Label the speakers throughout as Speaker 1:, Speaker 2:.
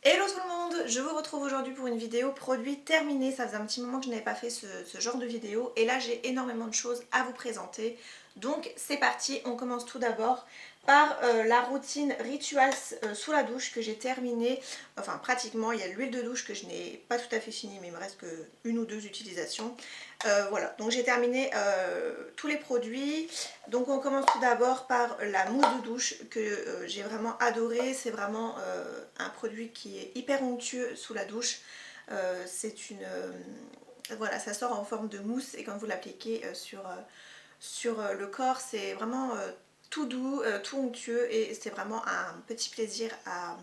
Speaker 1: Hello tout le monde, je vous retrouve aujourd'hui pour une vidéo produit terminé. Ça faisait un petit moment que je n'avais pas fait ce genre de vidéo et là j'ai énormément de choses à vous présenter. Donc c'est parti, on commence tout d'abord par la routine Rituals sous la douche que j'ai terminée. Enfin pratiquement, il y a l'huile de douche que je n'ai pas tout à fait finie mais il me reste que une ou deux utilisations. Voilà, donc j'ai terminé tous les produits. Donc on commence tout d'abord par la mousse de douche que j'ai vraiment adoré. C'est vraiment un produit qui est hyper onctueux sous la douche. C'est une... voilà, ça sort en forme de mousse et quand vous l'appliquez sur le corps, c'est vraiment tout doux, tout onctueux et c'est vraiment un petit plaisir à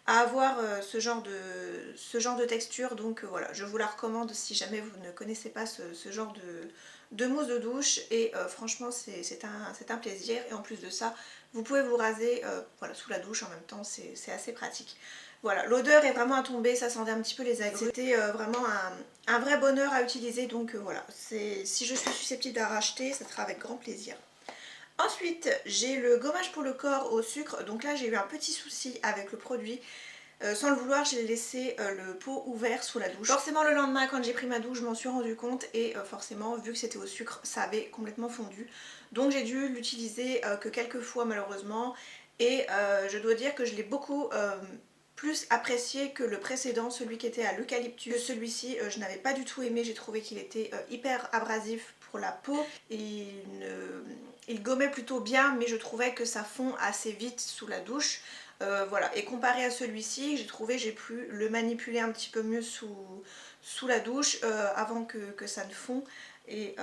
Speaker 1: avoir ce genre de texture. Donc voilà, je vous la recommande si jamais vous ne connaissez pas ce genre de mousse de douche et franchement c'est un plaisir et en plus de ça vous pouvez vous raser voilà, sous la douche en même temps, c'est assez pratique. Voilà, l'odeur est vraiment à tomber, ça sentait un petit peu les agrumes. C'était vraiment un vrai bonheur à utiliser donc voilà, si je suis susceptible de la racheter, ça sera avec grand plaisir. Ensuite, j'ai le gommage pour le corps au sucre. Donc là, j'ai eu un petit souci avec le produit. Sans le vouloir, j'ai laissé le pot ouvert sous la douche. Forcément, le lendemain, quand j'ai pris ma douche, je m'en suis rendu compte et forcément, vu que c'était au sucre, ça avait complètement fondu. Donc j'ai dû l'utiliser que quelques fois malheureusement. Et je dois dire que je l'ai beaucoup plus apprécié que le précédent, celui qui était à l'eucalyptus. Celui-ci, je n'avais pas du tout aimé, j'ai trouvé qu'il était hyper abrasif pour la peau. Il gommait plutôt bien, mais je trouvais que ça fond assez vite sous la douche. Voilà, et comparé à celui-ci, j'ai trouvé j'ai pu le manipuler un petit peu mieux sous la douche avant que ça ne fond. Et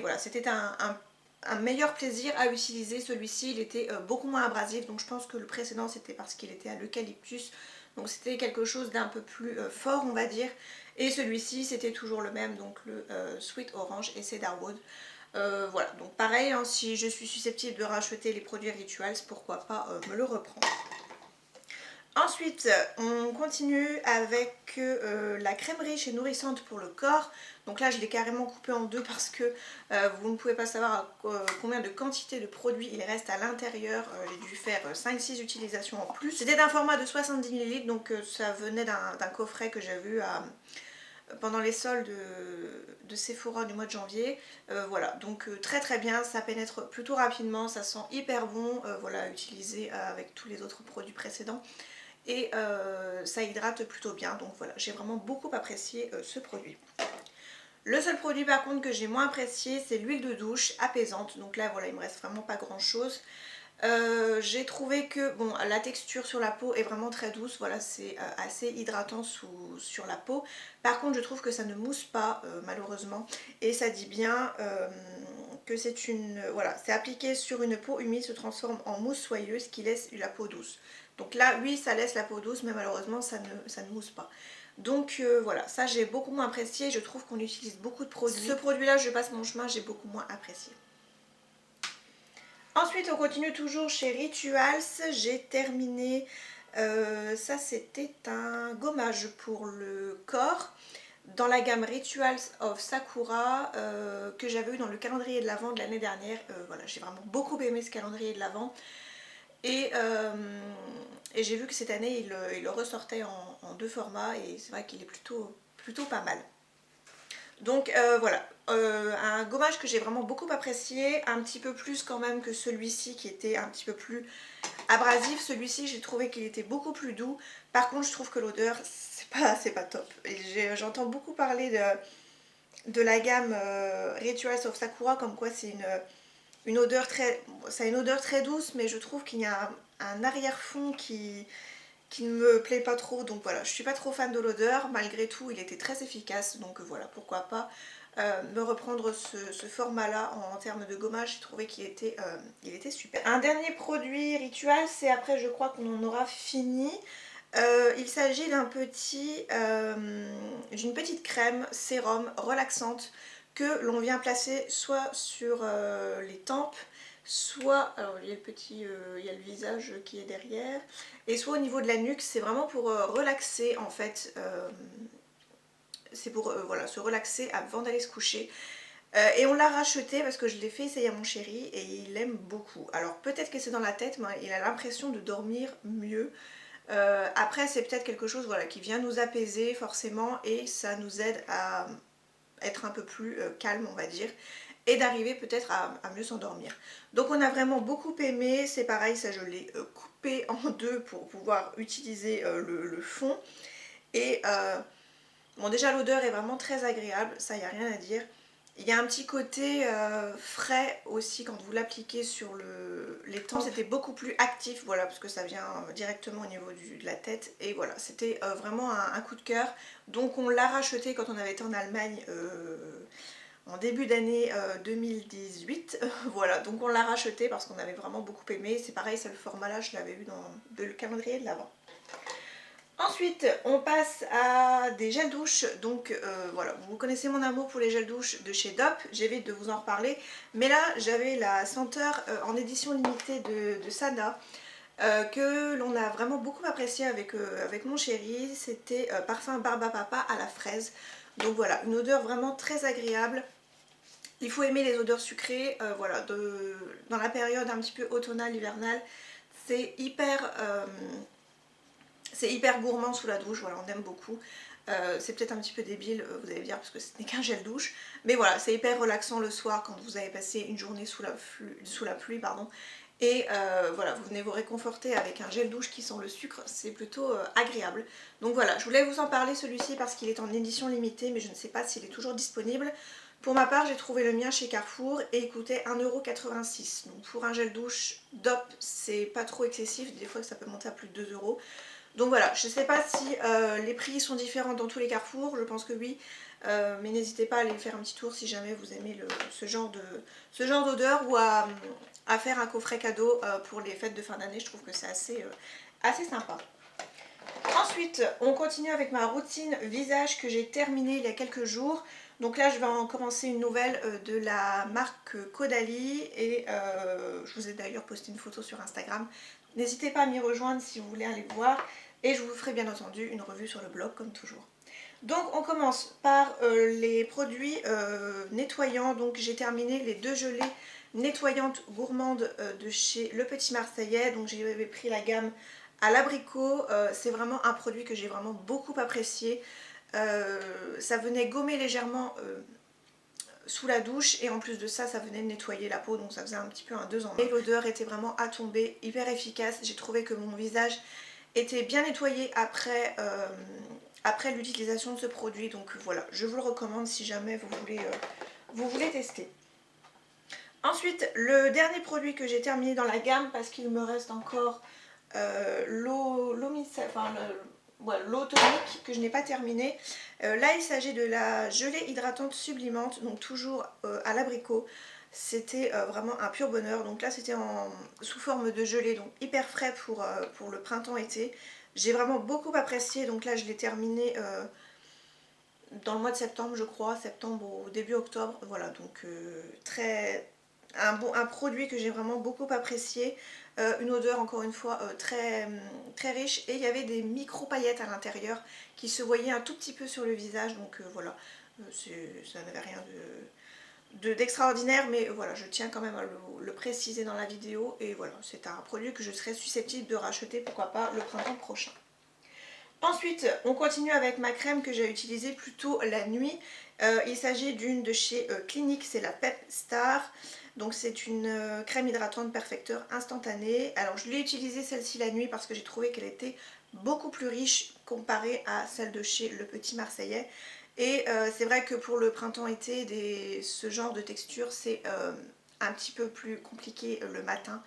Speaker 1: voilà, c'était un meilleur plaisir à utiliser. Celui-ci, il était beaucoup moins abrasif, donc je pense que le précédent c'était parce qu'il était à l'eucalyptus, donc c'était quelque chose d'un peu plus fort on va dire. Et celui-ci c'était toujours le même, donc le Sweet Orange et Cedarwood. Voilà, donc pareil, hein, si je suis susceptible de racheter les produits Rituals, pourquoi pas me le reprendre. Ensuite, on continue avec la crèmerie chez Nourrissante pour le corps. Donc là, je l'ai carrément coupé en deux parce que vous ne pouvez pas savoir combien de quantité de produits il reste à l'intérieur. J'ai dû faire 5-6 utilisations en plus. C'était d'un format de 70 ml, donc ça venait d'un coffret que j'avais eu pendant les soldes de Sephora du mois de janvier. Voilà, donc très très bien, ça pénètre plutôt rapidement, ça sent hyper bon, voilà, à utiliser avec tous les autres produits précédents. Et ça hydrate plutôt bien, donc voilà, j'ai vraiment beaucoup apprécié ce produit. Le seul produit par contre que j'ai moins apprécié, c'est l'huile de douche apaisante. Donc là voilà, il me reste vraiment pas grand chose. J'ai trouvé que bon, la texture sur la peau est vraiment très douce, voilà, c'est assez hydratant sur la peau. Par contre je trouve que ça ne mousse pas malheureusement, et ça dit bien que c'est une, voilà, c'est appliqué sur une peau humide, se transforme en mousse soyeuse qui laisse la peau douce. Donc là oui, ça laisse la peau douce, mais malheureusement ça ne mousse pas. Donc voilà, ça j'ai beaucoup moins apprécié, je trouve qu'on utilise beaucoup de produits. Ce produit là, je passe mon chemin, j'ai beaucoup moins apprécié. Ensuite, on continue toujours chez Rituals. J'ai terminé, ça c'était un gommage pour le corps dans la gamme Rituals of Sakura que j'avais eu dans le calendrier de l'Avent de l'année dernière. Voilà, j'ai vraiment beaucoup aimé ce calendrier de l'Avent. Et j'ai vu que cette année il le ressortait en deux formats et c'est vrai qu'il est plutôt pas mal. Donc voilà, un gommage que j'ai vraiment beaucoup apprécié, un petit peu plus quand même que celui-ci qui était un petit peu plus abrasif. Celui-ci j'ai trouvé qu'il était beaucoup plus doux. Par contre je trouve que l'odeur c'est pas top. J'entends beaucoup parler de la gamme Rituals of Sakura comme quoi c'est une odeur très, ça a une odeur très douce, mais je trouve qu'il y a un arrière-fond qui ne me plaît pas trop, donc voilà, je suis pas trop fan de l'odeur. Malgré tout il était très efficace, donc voilà, pourquoi pas me reprendre ce format là en termes de gommage. J'ai trouvé il était super. Un dernier produit Ritual, c'est après je crois qu'on en aura fini. Il s'agit d'une petite crème sérum relaxante que l'on vient placer soit sur les tempes, soit, alors il y a il y a le visage qui est derrière, et soit au niveau de la nuque. C'est vraiment pour relaxer en fait, c'est pour voilà, se relaxer avant d'aller se coucher. Et on l'a racheté parce que je l'ai fait essayer à mon chéri et il aime beaucoup. Alors peut-être que c'est dans la tête, mais il a l'impression de dormir mieux Après c'est peut-être quelque chose voilà, qui vient nous apaiser forcément et ça nous aide à être un peu plus calme on va dire et d'arriver peut-être à mieux s'endormir. Donc on a vraiment beaucoup aimé, c'est pareil ça je l'ai coupé en deux pour pouvoir utiliser le fond et bon déjà l'odeur est vraiment très agréable, ça y a rien à dire. Il y a un petit côté frais aussi quand vous l'appliquez sur les tempes. C'était beaucoup plus actif, voilà, parce que ça vient directement au niveau de la tête. Et voilà, c'était vraiment un coup de cœur. Donc on l'a racheté quand on avait été en Allemagne en début d'année 2018. Voilà, donc on l'a racheté parce qu'on avait vraiment beaucoup aimé. C'est pareil, c'est le format là, je l'avais vu dans le calendrier de l'Avent. Ensuite, on passe à des gels douche. Donc voilà, vous connaissez mon amour pour les gels douche de chez Dop, j'évite de vous en reparler. Mais là, j'avais la senteur en édition limitée de Sana que l'on a vraiment beaucoup apprécié avec mon chéri. C'était parfum Barbapapa à la fraise. Donc voilà, une odeur vraiment très agréable. Il faut aimer les odeurs sucrées, voilà, dans la période un petit peu automnale, hivernale. C'est hyper gourmand sous la douche, voilà, on aime beaucoup. C'est peut-être un petit peu débile, vous allez me dire, parce que ce n'est qu'un gel douche. Mais voilà, c'est hyper relaxant le soir quand vous avez passé une journée sous la pluie. Pardon. Et voilà, vous venez vous réconforter avec un gel douche qui sent le sucre, c'est plutôt agréable. Donc voilà, je voulais vous en parler celui-ci parce qu'il est en édition limitée, mais je ne sais pas s'il est toujours disponible. Pour ma part, j'ai trouvé le mien chez Carrefour et il coûtait 1,86 €. Donc pour un gel douche DOP, c'est pas trop excessif, des fois ça peut monter à plus de 2 €. Donc voilà, je ne sais pas si les prix sont différents dans tous les carrefours, je pense que oui. Mais n'hésitez pas à aller faire un petit tour si jamais vous aimez ce genre d'odeur ou à faire un coffret cadeau pour les fêtes de fin d'année. Je trouve que c'est assez sympa. Ensuite, on continue avec ma routine visage que j'ai terminée il y a quelques jours. Donc là, je vais en commencer une nouvelle de la marque Caudalie et je vous ai d'ailleurs posté une photo sur Instagram. N'hésitez pas à m'y rejoindre si vous voulez aller voir et je vous ferai bien entendu une revue sur le blog comme toujours. Donc on commence par les produits nettoyants. Donc j'ai terminé les 2 gelées nettoyantes gourmandes de chez Le Petit Marseillais. Donc j'ai pris la gamme à l'abricot. C'est vraiment un produit que j'ai vraiment beaucoup apprécié. Ça venait gommer légèrement sous la douche et en plus de ça, ça venait nettoyer la peau, donc ça faisait un petit peu un 2 en 1. Et l'odeur était vraiment à tomber, hyper efficace. J'ai trouvé que mon visage était bien nettoyé après l'utilisation de ce produit, donc voilà, je vous le recommande si jamais vous voulez tester. Ensuite, le dernier produit que j'ai terminé dans la gamme, parce qu'il me reste encore l'eau tonique que je n'ai pas terminé. Là il s'agit de la gelée hydratante sublimante, donc toujours à l'abricot. C'était vraiment un pur bonheur. Donc là c'était sous forme de gelée, donc hyper frais pour le printemps-été. J'ai vraiment beaucoup apprécié, donc là je l'ai terminé dans le mois de septembre je crois, septembre au début octobre. Voilà, donc un produit que j'ai vraiment beaucoup apprécié. Une odeur encore une fois très riche et il y avait des micro paillettes à l'intérieur qui se voyaient un tout petit peu sur le visage, donc voilà, ça n'avait rien d'extraordinaire, mais voilà, je tiens quand même à le préciser dans la vidéo. Et voilà, c'est un produit que je serais susceptible de racheter, pourquoi pas, le printemps prochain. Ensuite, on continue avec ma crème que j'ai utilisée plutôt la nuit. Il s'agit d'une de chez Clinique, c'est la Pep Star. Donc c'est une crème hydratante perfecteur instantanée. Alors je l'ai utilisée celle-ci la nuit parce que j'ai trouvé qu'elle était beaucoup plus riche comparée à celle de chez Le Petit Marseillais. Et c'est vrai que pour le printemps-été, ce genre de texture, c'est un petit peu plus compliqué le matin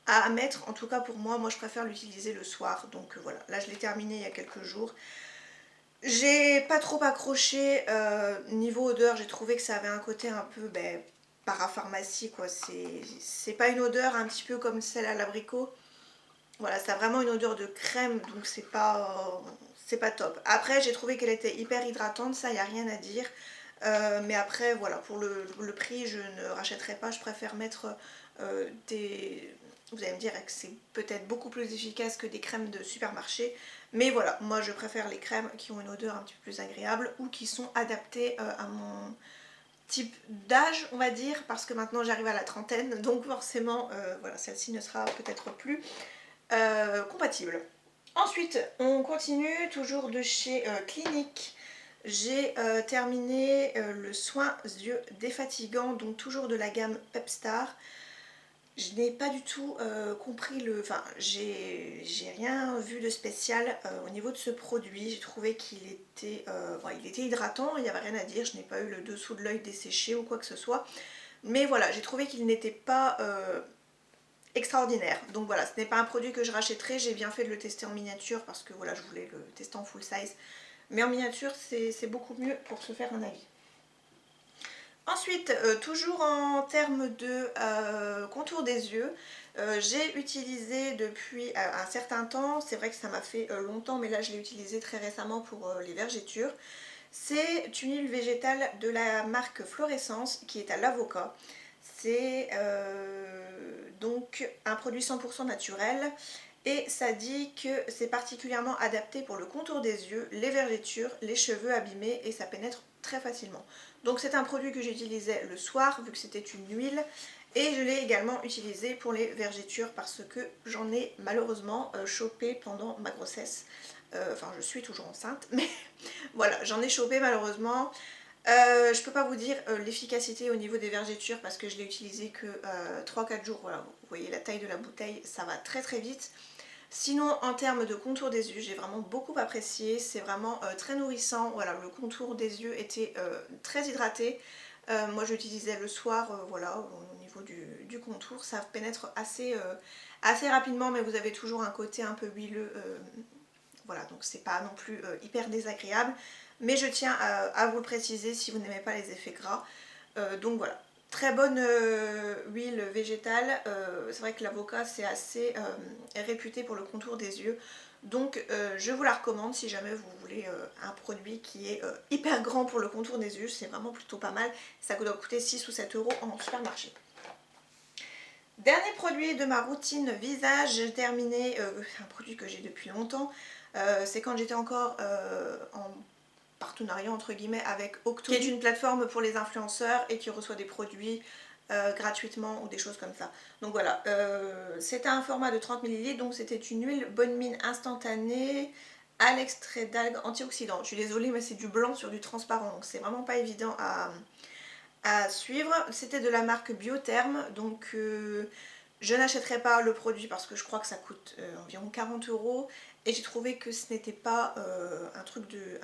Speaker 1: à mettre. En tout cas pour moi je préfère l'utiliser le soir. Donc voilà, là je l'ai terminé il y a quelques jours. J'ai pas trop accroché. Niveau odeur, j'ai trouvé que ça avait un côté un peu parapharmacie quoi. C'est pas une odeur un petit peu comme celle à l'abricot. Voilà, ça a vraiment une odeur de crème, donc c'est pas top. Après j'ai trouvé qu'elle était hyper hydratante, ça y a rien à dire. Mais après voilà, pour le prix je ne rachèterai pas. Je préfère mettre vous allez me dire que c'est peut-être beaucoup plus efficace que des crèmes de supermarché. Mais voilà, moi je préfère les crèmes qui ont une odeur un petit peu plus agréable ou qui sont adaptées à mon type d'âge on va dire. Parce que maintenant j'arrive à la trentaine, donc forcément voilà, celle-ci ne sera peut-être plus compatible. Ensuite, on continue toujours de chez Clinique. J'ai terminé le soin yeux défatigant, donc toujours de la gamme Pepstar. Je n'ai pas du tout compris le... Enfin, j'ai rien vu de spécial au niveau de ce produit. J'ai trouvé qu'il était, bon, il était hydratant, il n'y avait rien à dire. Je n'ai pas eu le dessous de l'œil desséché ou quoi que ce soit. Mais voilà, j'ai trouvé qu'il n'était pas extraordinaire. Donc voilà, ce n'est pas un produit que je rachèterai. J'ai bien fait de le tester en miniature parce que voilà, je voulais le tester en full size. Mais en miniature, c'est beaucoup mieux pour se faire un avis. Ensuite, toujours en termes de contour des yeux, j'ai utilisé depuis un certain temps, c'est vrai que ça m'a fait longtemps, mais là je l'ai utilisé très récemment pour les vergetures. C'est une huile végétale de la marque Florescence qui est à l'avocat. C'est donc un produit 100% naturel et ça dit que c'est particulièrement adapté pour le contour des yeux, les vergetures, les cheveux abîmés et ça pénètre très facilement. Donc c'est un produit que j'utilisais le soir vu que c'était une huile et je l'ai également utilisé pour les vergetures parce que j'en ai malheureusement chopé pendant ma grossesse. Enfin je suis toujours enceinte mais voilà, j'en ai chopé malheureusement. Je peux pas vous dire l'efficacité au niveau des vergetures parce que je l'ai utilisé que 3-4 jours. Voilà, vous voyez la taille de la bouteille, ça va très très vite. Sinon en termes de contour des yeux, j'ai vraiment beaucoup apprécié, c'est vraiment très nourrissant. Voilà, le contour des yeux était très hydraté. Moi j'utilisais le soir, voilà, au niveau du contour, ça pénètre assez rapidement mais vous avez toujours un côté un peu huileux. Voilà, donc c'est pas non plus hyper désagréable. Mais je tiens à vous le préciser si vous n'aimez pas les effets gras. Donc voilà, très bonne huile végétale. C'est vrai que l'avocat c'est assez réputé pour le contour des yeux. Donc je vous la recommande si jamais vous voulez un produit qui est hyper grand pour le contour des yeux. C'est vraiment plutôt pas mal. Ça doit coûter 6 ou 7 euros en supermarché. Dernier produit de ma routine visage, j'ai terminé un produit que j'ai depuis longtemps. C'est quand j'étais encore en partenariat entre guillemets avec Octo, qui est une plateforme pour les influenceurs et qui reçoit des produits gratuitement ou des choses comme ça. Donc voilà, c'était un format de 30 ml, donc c'était une huile bonne mine instantanée à l'extrait d'algues antioxydants. Je suis désolée mais c'est du blanc sur du transparent, donc c'est vraiment pas évident à suivre. C'était de la marque Biotherm, donc je n'achèterai pas le produit parce que je crois que ça coûte environ 40 euros et j'ai trouvé que ce n'était pas un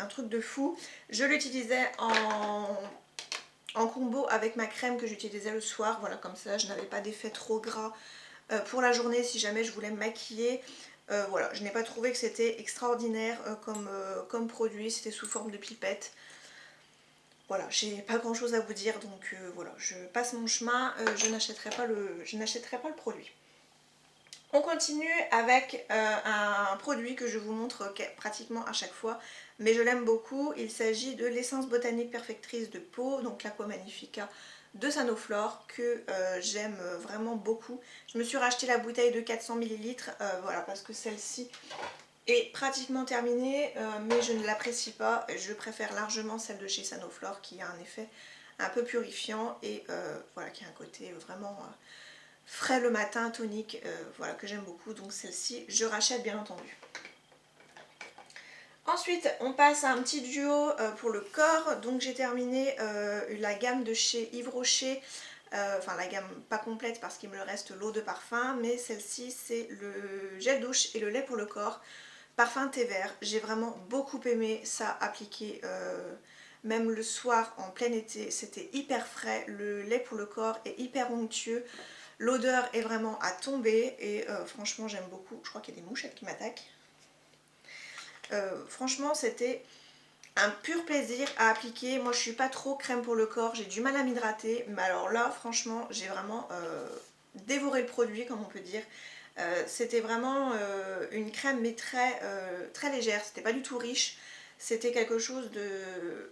Speaker 1: truc de fou. Je l'utilisais en combo avec ma crème que j'utilisais le soir, voilà, comme ça je n'avais pas d'effet trop gras pour la journée si jamais je voulais me maquiller. Voilà, je n'ai pas trouvé que c'était extraordinaire comme produit, c'était sous forme de pipette. Voilà, j'ai pas grand chose à vous dire donc voilà, je passe mon chemin, je n'achèterai pas le produit. On continue avec un produit que je vous montre pratiquement à chaque fois, mais je l'aime beaucoup. Il s'agit de l'essence botanique perfectrice de peau, donc l'Aqua Magnifica de Sanoflore, que j'aime vraiment beaucoup. Je me suis racheté la bouteille de 400 ml, voilà, parce que celle-ci est pratiquement terminée, mais je ne l'apprécie pas. Je préfère largement celle de chez Sanoflore qui a un effet un peu purifiant et voilà, qui a un côté vraiment frais le matin, tonique, voilà, que j'aime beaucoup. Donc celle-ci, je rachète bien entendu. Ensuite, on passe à un petit duo pour le corps. Donc j'ai terminé la gamme de chez Yves Rocher. Enfin la gamme pas complète parce qu'il me reste l'eau de parfum, mais celle-ci c'est le gel douche et le lait pour le corps. Parfum thé vert, j'ai vraiment beaucoup aimé ça appliqué même le soir en plein été, c'était hyper frais, le lait pour le corps est hyper onctueux, l'odeur est vraiment à tomber et franchement j'aime beaucoup. Je crois qu'il y a des mouchettes qui m'attaquent. Franchement c'était un pur plaisir à appliquer. Moi je suis pas trop crème pour le corps, j'ai du mal à m'hydrater, mais alors là franchement j'ai vraiment dévoré le produit comme on peut dire. C'était vraiment une crème mais très légère, c'était pas du tout riche, c'était quelque chose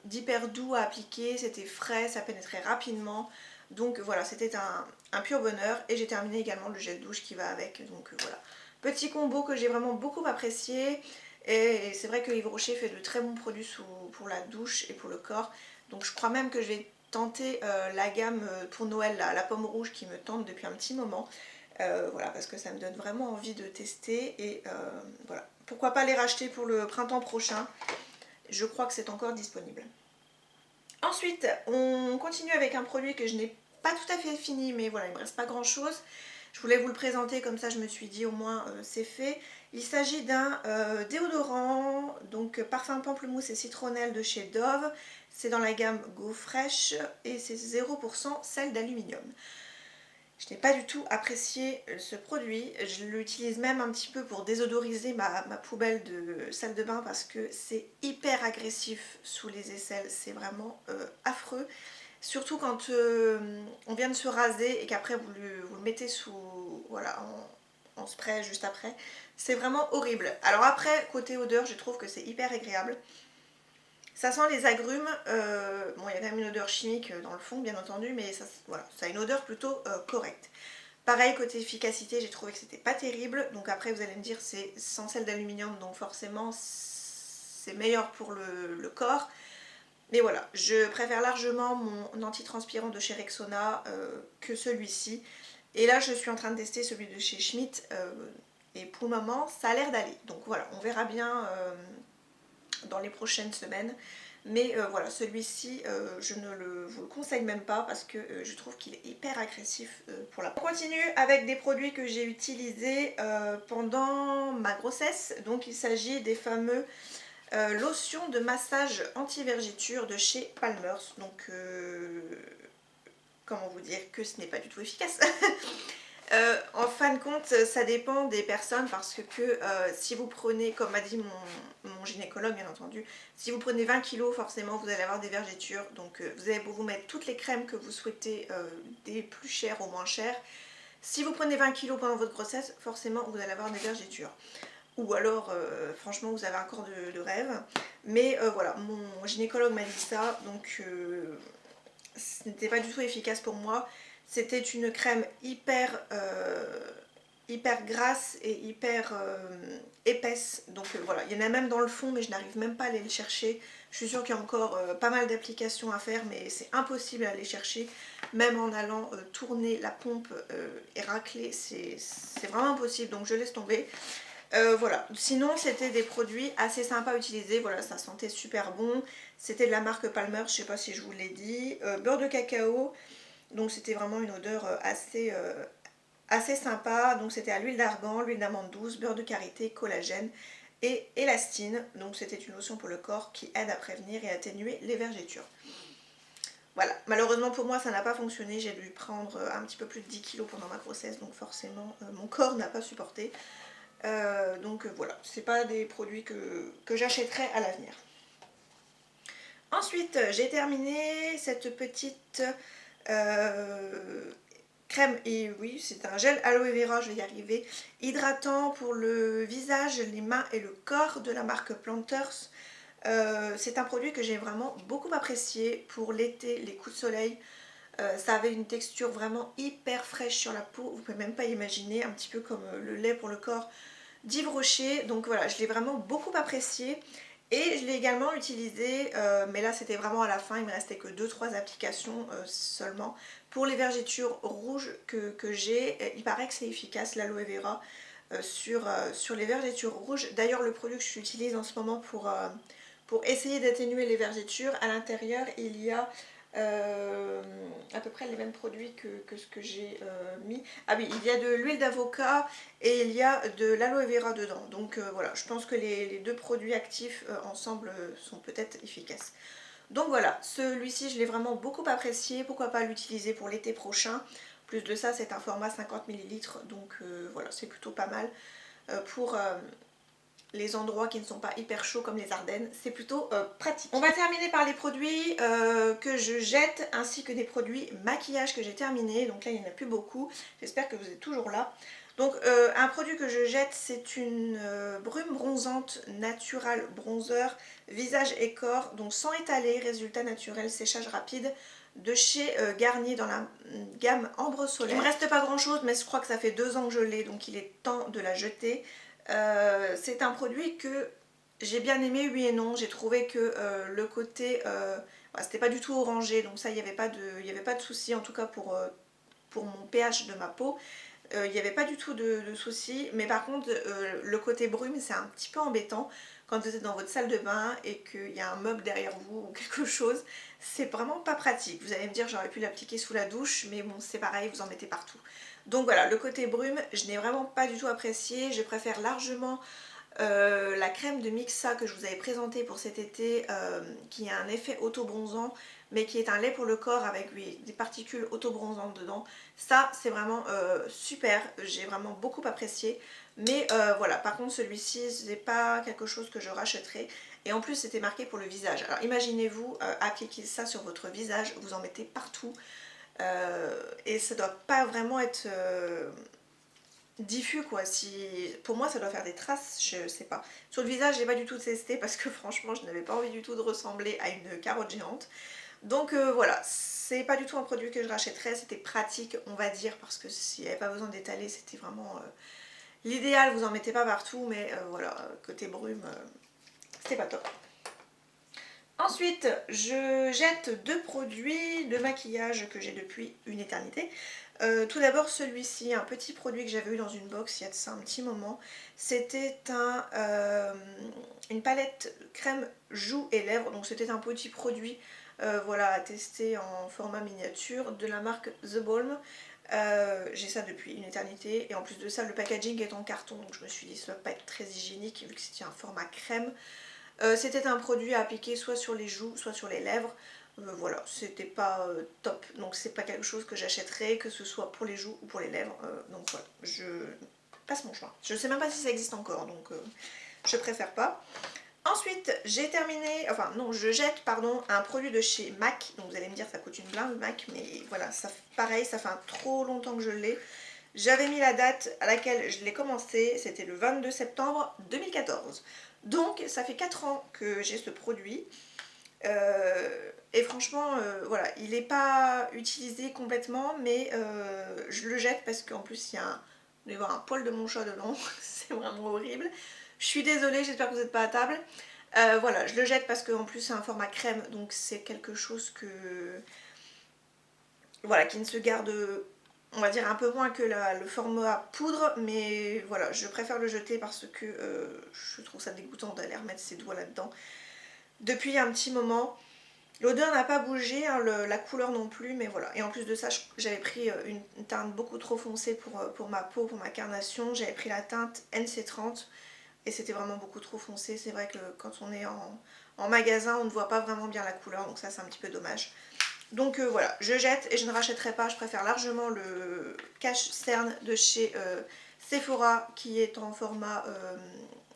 Speaker 1: d'hyper doux à appliquer, c'était frais, ça pénétrait rapidement, donc voilà, c'était un pur bonheur. Et j'ai terminé également le gel douche qui va avec, donc voilà. Petit combo que j'ai vraiment beaucoup apprécié, et c'est vrai que Yves Rocher fait de très bons produits pour la douche et pour le corps, donc je crois même que je vais tenter la gamme pour Noël, la pomme rouge qui me tente depuis un petit moment. Voilà, parce que ça me donne vraiment envie de tester et voilà, pourquoi pas les racheter pour le printemps prochain. Je crois que c'est encore disponible. Ensuite, on continue avec un produit que je n'ai pas tout à fait fini, mais voilà, il ne me reste pas grand chose. Je voulais vous le présenter, comme ça je me suis dit au moins c'est fait. Il s'agit d'un déodorant, donc parfum pamplemousse et citronnelle de chez Dove. C'est dans la gamme Go Fresh et c'est 0% sel d'aluminium. Je n'ai pas du tout apprécié ce produit. Je l'utilise même un petit peu pour désodoriser ma poubelle de salle de bain parce que c'est hyper agressif sous les aisselles. C'est vraiment affreux. Surtout quand on vient de se raser et qu'après vous le mettez sous, voilà, en spray juste après. C'est vraiment horrible. Alors après, côté odeur, je trouve que c'est hyper agréable. Ça sent les agrumes, bon il y a quand même une odeur chimique dans le fond bien entendu, mais ça, voilà, ça a une odeur plutôt correcte. Pareil côté efficacité, j'ai trouvé que c'était pas terrible, donc après vous allez me dire c'est sans sel d'aluminium, donc forcément c'est meilleur pour le corps. Mais voilà, je préfère largement mon antitranspirant de chez Rexona que celui-ci. Et là je suis en train de tester celui de chez Schmitt, et pour le moment ça a l'air d'aller. Donc voilà, on verra bien dans les prochaines semaines, mais voilà, celui-ci je ne vous le conseille même pas parce que je trouve qu'il est hyper agressif pour la peau. On continue avec des produits que j'ai utilisés pendant ma grossesse. Donc il s'agit des fameux lotions de massage anti-vergiture de chez Palmer's. Donc comment vous dire que ce n'est pas du tout efficace. En fin de compte, ça dépend des personnes parce que si vous prenez, comme m'a dit mon gynécologue bien entendu, si vous prenez 20 kg, forcément vous allez avoir des vergetures. Donc vous allez vous mettre toutes les crèmes que vous souhaitez, des plus chères aux moins chères. Si vous prenez 20 kg pendant votre grossesse, forcément vous allez avoir des vergetures. Ou alors, franchement, vous avez un corps de rêve. Mais voilà, mon gynécologue m'a dit ça, donc ce n'était pas du tout efficace pour moi. C'était une crème hyper grasse et hyper épaisse. Donc voilà, il y en a même dans le fond, mais je n'arrive même pas à aller le chercher. Je suis sûre qu'il y a encore pas mal d'applications à faire, mais c'est impossible à aller chercher. Même en allant tourner la pompe et racler, c'est vraiment impossible, donc je laisse tomber. Voilà, sinon c'était des produits assez sympas à utiliser, voilà, ça sentait super bon. C'était de la marque Palmer, je sais pas si je vous l'ai dit. Beurre de cacao, donc c'était vraiment une odeur assez sympa. Donc c'était à l'huile d'argan, l'huile d'amande douce, beurre de karité, collagène et élastine. Donc c'était une lotion pour le corps qui aide à prévenir et atténuer les vergetures. Voilà, malheureusement pour moi ça n'a pas fonctionné, j'ai dû prendre un petit peu plus de 10 kg pendant ma grossesse, donc forcément mon corps n'a pas supporté. Donc voilà, c'est pas des produits que j'achèterai à l'avenir. Ensuite, j'ai terminé cette petite crème, et oui, c'est un gel aloe vera, je vais y arriver, hydratant pour le visage, les mains et le corps de la marque Planters. C'est un produit que j'ai vraiment beaucoup apprécié pour l'été, les coups de soleil. Ça avait une texture vraiment hyper fraîche sur la peau, vous pouvez même pas imaginer, un petit peu comme le lait pour le corps d'Yves Rocher. Donc voilà, je l'ai vraiment beaucoup apprécié. Et je l'ai également utilisé, mais là c'était vraiment à la fin, il me restait que 2-3 applications seulement. Pour les vergetures rouges que j'ai, il paraît que c'est efficace l'aloe vera sur les vergetures rouges. D'ailleurs le produit que j'utilise en ce moment pour essayer d'atténuer les vergetures, à l'intérieur il y a à peu près les mêmes produits que ce que j'ai mis. Ah oui, il y a de l'huile d'avocat et il y a de l'aloe vera dedans. Donc voilà, je pense que les deux produits actifs ensemble sont peut-être efficaces. Donc voilà, celui-ci je l'ai vraiment beaucoup apprécié. Pourquoi pas l'utiliser pour l'été prochain. Plus de ça, c'est un format 50 ml, donc voilà, c'est plutôt pas mal pour les endroits qui ne sont pas hyper chauds comme les Ardennes, c'est plutôt pratique. On va terminer par les produits que je jette, ainsi que des produits maquillage que j'ai terminé. Donc là il n'y en a plus beaucoup, j'espère que vous êtes toujours là. Donc un produit que je jette, c'est une brume bronzante Natural Bronzer visage et corps, donc sans étaler, résultat naturel, séchage rapide, de chez Garnier dans la gamme Ambre Solaire. Il me reste pas grand chose, mais je crois que ça fait 2 ans que je l'ai, donc il est temps de la jeter. C'est un produit que j'ai bien aimé, oui et non. J'ai trouvé que le côté, c'était pas du tout orangé, donc ça il n'y avait pas de souci, en tout cas pour mon pH de ma peau. Il n'y avait pas du tout de soucis, mais par contre le côté brume c'est un petit peu embêtant quand vous êtes dans votre salle de bain et qu'il y a un meuble derrière vous ou quelque chose, c'est vraiment pas pratique. Vous allez me dire j'aurais pu l'appliquer sous la douche, mais bon c'est pareil, vous en mettez partout. Donc voilà, le côté brume je n'ai vraiment pas du tout apprécié, je préfère largement la crème de Mixa que je vous avais présentée pour cet été, qui a un effet auto-bronzant mais qui est un lait pour le corps avec des particules auto-bronzantes dedans. Ça c'est vraiment super, j'ai vraiment beaucoup apprécié. Mais voilà, par contre celui-ci c'est pas quelque chose que je rachèterai. Et en plus c'était marqué pour le visage. Alors imaginez-vous appliquer ça sur votre visage, vous en mettez partout. Et ça doit pas vraiment être diffus quoi. Pour moi ça doit faire des traces, je sais pas. Sur le visage j'ai pas du tout testé parce que franchement je n'avais pas envie du tout de ressembler à une carotte géante. Donc voilà, c'est pas du tout un produit que je rachèterais, c'était pratique on va dire parce que s'il n'y avait pas besoin d'étaler c'était vraiment l'idéal, vous en mettez pas partout mais voilà, côté brume c'était pas top. Ensuite, je jette deux produits de maquillage que j'ai depuis une éternité. Tout d'abord celui-ci, un petit produit que j'avais eu dans une box il y a de ça un petit moment. C'était une palette crème joues et lèvres, donc c'était un petit produit voilà, à tester en format miniature de la marque The Balm. J'ai ça depuis une éternité et en plus de ça le packaging est en carton donc je me suis dit ça va pas être très hygiénique vu que c'était un format crème. C'était un produit à appliquer soit sur les joues, soit sur les lèvres. Voilà, c'était pas top. Donc c'est pas quelque chose que j'achèterais, que ce soit pour les joues ou pour les lèvres. Donc voilà, je passe mon choix. Je sais même pas si ça existe encore, donc je préfère pas. Ensuite, j'ai terminé, enfin non, je jette, pardon, un produit de chez MAC. Donc vous allez me dire ça coûte une blinde MAC, mais voilà, ça, pareil, ça fait trop longtemps que je l'ai. J'avais mis la date à laquelle je l'ai commencé, c'était le 22 septembre 2014. Donc ça fait 4 ans que j'ai ce produit. Et franchement, voilà, il n'est pas utilisé complètement, mais je le jette parce qu'en plus il y a vous allez voir un poil de mon chat dedans, c'est vraiment horrible. Je suis désolée, j'espère que vous n'êtes pas à table. Voilà, je le jette parce qu'en plus c'est un format crème, donc c'est quelque chose que voilà, qui ne se garde, on va dire un peu moins que le format poudre, mais voilà, je préfère le jeter parce que je trouve ça dégoûtant d'aller remettre ses doigts là-dedans. Depuis un petit moment, l'odeur n'a pas bougé, hein, la couleur non plus, mais voilà. Et en plus de ça, j'avais pris une teinte beaucoup trop foncée pour ma peau, pour ma carnation. J'avais pris la teinte NC30 et c'était vraiment beaucoup trop foncé. C'est vrai que quand on est en magasin, on ne voit pas vraiment bien la couleur, donc ça c'est un petit peu dommage. Donc voilà, je jette et je ne rachèterai pas, je préfère largement le cache cerne de chez Sephora qui est en format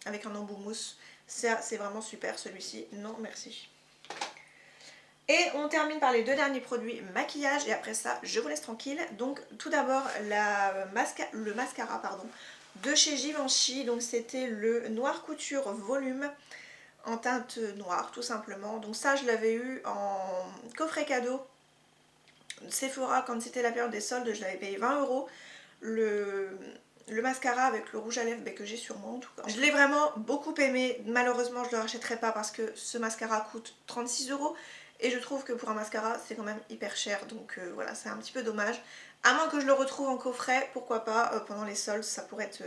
Speaker 1: avec un embout mousse. C'est vraiment super celui-ci, non merci. Et on termine par les deux derniers produits maquillage et après ça je vous laisse tranquille. Donc tout d'abord le mascara pardon, de chez Givenchy, donc c'était le Noir Couture Volume en teinte noire tout simplement. Donc ça je l'avais eu en coffret cadeau Sephora quand c'était la période des soldes, je l'avais payé 20 €. Le mascara avec le rouge à lèvres que j'ai sur moi en tout cas. Je l'ai vraiment beaucoup aimé, malheureusement je ne le rachèterai pas parce que ce mascara coûte 36 € et je trouve que pour un mascara c'est quand même hyper cher, donc voilà, c'est un petit peu dommage. À moins que je le retrouve en coffret, pourquoi pas, pendant les soldes, ça pourrait être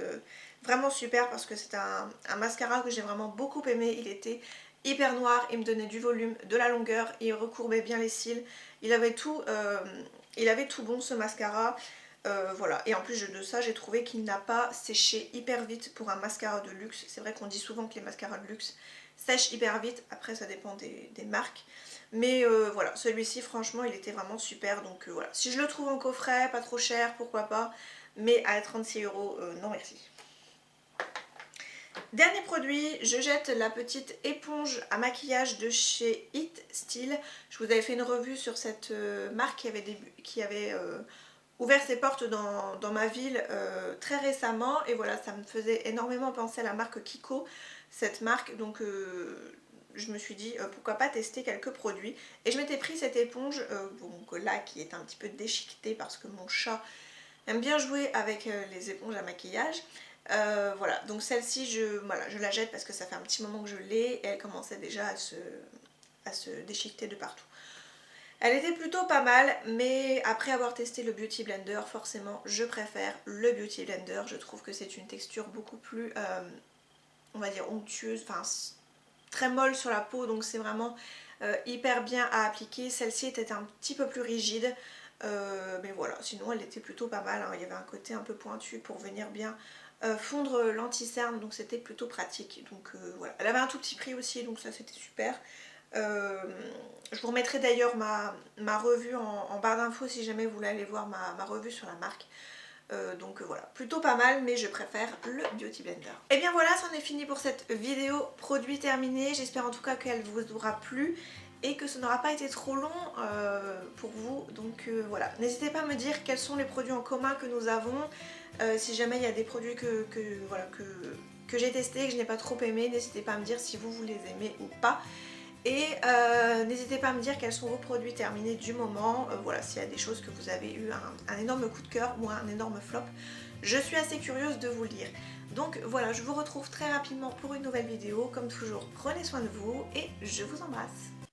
Speaker 1: vraiment super parce que c'est un mascara que j'ai vraiment beaucoup aimé. Il était hyper noir, il me donnait du volume, de la longueur, il recourbait bien les cils, il avait tout bon ce mascara. Voilà, et en plus de ça j'ai trouvé qu'il n'a pas séché hyper vite pour un mascara de luxe. C'est vrai qu'on dit souvent que les mascaras de luxe sèchent hyper vite, après ça dépend des marques. Mais voilà, celui-ci franchement il était vraiment super, donc voilà. Si je le trouve en coffret, pas trop cher, pourquoi pas, mais à 36 €, non merci. Dernier produit, je jette la petite éponge à maquillage de chez It Still. Je vous avais fait une revue sur cette marque qui avait ouvert ses portes dans ma ville très récemment. Et voilà, ça me faisait énormément penser à la marque Kiko, cette marque. Donc je me suis dit pourquoi pas tester quelques produits. Et je m'étais pris cette éponge donc, là qui est un petit peu déchiquetée parce que mon chat aime bien jouer avec les éponges à maquillage. Voilà, donc celle-ci je la jette parce que ça fait un petit moment que je l'ai et elle commençait déjà à se déchiqueter de partout. Elle était plutôt pas mal, mais après avoir testé le Beauty Blender, forcément je préfère le Beauty Blender. Je trouve que c'est une texture beaucoup plus, on va dire, onctueuse, enfin très molle sur la peau, donc c'est vraiment hyper bien à appliquer. Celle-ci était un petit peu plus rigide, mais voilà, sinon elle était plutôt pas mal, hein. Il y avait un côté un peu pointu pour venir bien fondre l'anti-cerne, donc c'était plutôt pratique. Donc voilà, elle avait un tout petit prix aussi, donc ça c'était super. Je vous remettrai d'ailleurs ma revue en barre d'infos si jamais vous voulez aller voir ma revue sur la marque. Donc voilà, plutôt pas mal, mais je préfère le Beauty Blender. Et bien voilà, c'en est fini pour cette vidéo produit terminé. J'espère en tout cas qu'elle vous aura plu et que ce n'aura pas été trop long pour vous. Donc voilà, n'hésitez pas à me dire quels sont les produits en commun que nous avons. Si jamais il y a des produits voilà, que j'ai testés et que je n'ai pas trop aimé, n'hésitez pas à me dire si vous les aimez ou pas. Et n'hésitez pas à me dire quels sont vos produits terminés du moment, voilà, s'il y a des choses que vous avez eu un énorme coup de cœur ou un énorme flop, je suis assez curieuse de vous le dire. Donc voilà, je vous retrouve très rapidement pour une nouvelle vidéo, comme toujours prenez soin de vous et je vous embrasse.